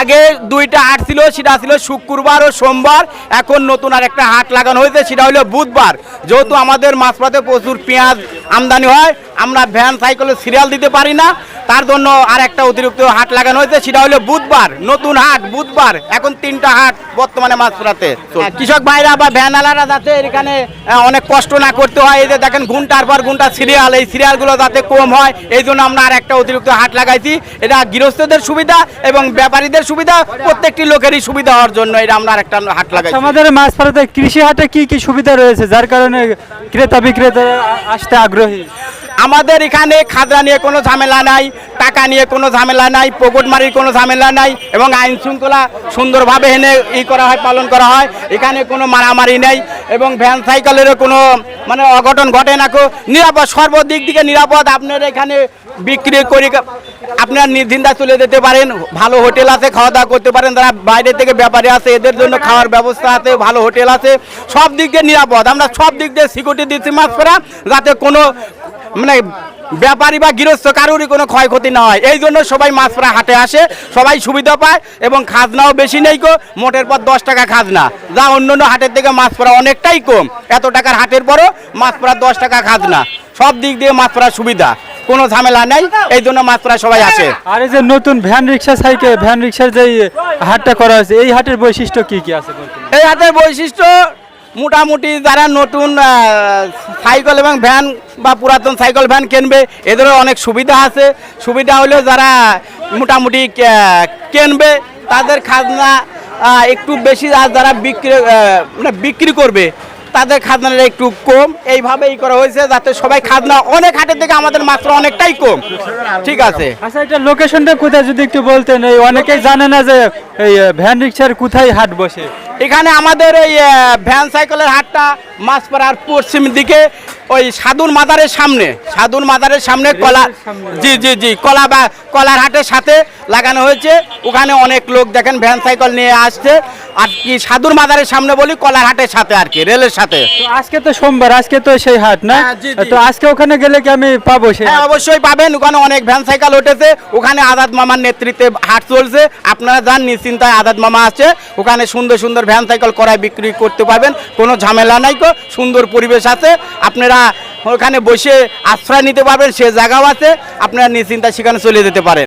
আগে দুইটা হাট ছিল, সেটা ছিল শুক্রবার ও সোমবার। এখন নতুন আর একটা হাট লাগানো হয়েছে, সেটা হলো বুধবার। যেহেতু আমাদের মাঝপথে প্রচুর পেঁয়াজ আমদানি হয়, আমরা ভ্যান সাইকেলে সিরিয়াল দিতে পারি না, তার জন্য আর একটা অতিরিক্ত হাট লাগানো হয়েছে, সেটা হলো বুধবার। নতুন হাট বুধবার। এখন 3টা হাট বর্তমানে মাঝপথে। কৃষক ভাইরা বা ভ্যানওয়ালারা যাতে এখানে অনেক কষ্ট না করতে হয়, এই যে দেখেন ঘন্টার পর ঘন্টা সিরিয়াল, এই সিরিয়ালগুলো যাতে কম হয়, এই জন্য আমরা আর একটা অতিরিক্ত হাট লাগাইছি। এটা গৃহস্থদের সুবিধা এবং ব্যাপারীদের সুবিধা, প্রত্যেকটি লোকেরই সুবিধা হওয়ার জন্য এটা আমরা আর একটা হাট লাগাইছি। আমাদের মাঝপাড়াতে কৃষি হাটে কি কি সুবিধা রয়েছে যার কারণে ক্রেতা বিক্রেতা আসতে আগ্রহী? আমাদের এখানে খাজনা নিয়ে কোনো ঝামেলা নাই, টাকা নিয়ে কোনো ঝামেলা নাই, পকেটমারির কোনো ঝামেলা নাই, এবং আইন শৃঙ্খলা সুন্দরভাবে এনে করা হয়, পালন করা হয়। এখানে কোনো মারামারি নেই, এবং ভ্যান সাইকেলেরও কোনো মানে অঘটন ঘটে না। নিরাপদ, সর্বদিক দিকে নিরাপদ। আপনার এখানে বিক্রি করে আপনার নির্দ্বিধায় চলে যেতে পারেন। ভালো হোটেল আছে, খাওয়া দাওয়া করতে পারেন। যারা বাইরে থেকে ব্যাপারী আছে এদের জন্য খাওয়ার ব্যবস্থা আছে, ভালো হোটেল আছে, সব দিক দিয়ে নিরাপদ। আমরা সব দিক দিয়ে সিকিউরিটি দিচ্ছি মাঝপাড়া, যাতে কোনো মানে ব্যাপারী বা গৃহস্থ কারোরই কোনো ক্ষয়ক্ষতি না হয়। এই জন্য সবাই মাছপাড়া হাটে আসে, সবাই সুবিধা পায়, এবং খাজনাও বেশি নেই। মোটের পর 10 টাকা খাজনা, যা অন্য অন্য হাটের থেকে মাছপাড়া অনেকটাই কম। এত টাকার হাটের পরও মাছপাড়া 10 টাকা খাজনা। সব দিক দিয়ে মাছপাড়ার সুবিধা, কোনো ঝামেলা নেই। এই জন্য মাছপাড়া সবাই আসে। আর এই যে নতুন ভ্যান রিক্সা সাইকেল, ভ্যান রিক্সার যে হাটটা করা হয়েছে, এই হাটের বৈশিষ্ট্য কি কি আছে? এই হাটের বৈশিষ্ট্য মোটামুটি যারা নতুন সাইকেল এবং ভ্যান বা পুরাতন সাইকেল ভ্যান কিনবে, এদেরও অনেক সুবিধা আছে। সুবিধা হলেও যারা মোটামুটি কিনবে তাদের খাজনা একটু বেশি, আর যারা বিক্রি করবে তাদের খাজনাটা একটু কম। এইভাবেই করা হয়েছে যাতে সবাই খাজনা অনেক হাটের থেকে আমাদের মাত্র অনেকটাই কম। ঠিক আছে। আচ্ছা, এটা লোকেশনটা কোথায় যদি একটু বলতেন? এই অনেকেই জানে না যে এই ভ্যান রিক্সার কোথায় হাট বসে। এখানে আমাদের এই ভ্যান সাইকেলের হাটটা মাছপাড়ার পশ্চিম দিকে, ওই সাধুর মাজারের সামনে, সাধুর মাজারের সামনে কলা, জি জি জি, কলার হাটের সাথে লাগানো হয়েছে। ওখানে অনেক লোক দেখেন ভ্যান সাইকেল নিয়ে আসছে। আর কি সাধুর মাজারের সামনে বলি, কলার হাটের সাথে আর কি, রেলের সাথে। আজকে তো সোমবার, আজকে তো সেই হাট না? তো আজকে ওখানে গেলে কি আমি পাবো? হ্যাঁ, অবশ্যই পাবেন। ওখানে অনেক ভ্যান সাইকেল উঠেছে। ওখানে আজাদ মামার নেতৃত্বে হাট চলছে। আপনারা যান নিশ্চিন্তায়, আজাদ মামা আছে ওখানে। সুন্দর সুন্দর ভ্যান সাইকেল করায় বিক্রি করতে পারবেন, কোনো ঝামেলা নাই। সুন্দর পরিবেশ আছে, আপনারা ওখানে বসে আশ্রয় নিতে পারবেন, সে জায়গাও আছে। আপনারা নিশ্চিন্তায় সেখানে চলে যেতে পারেন।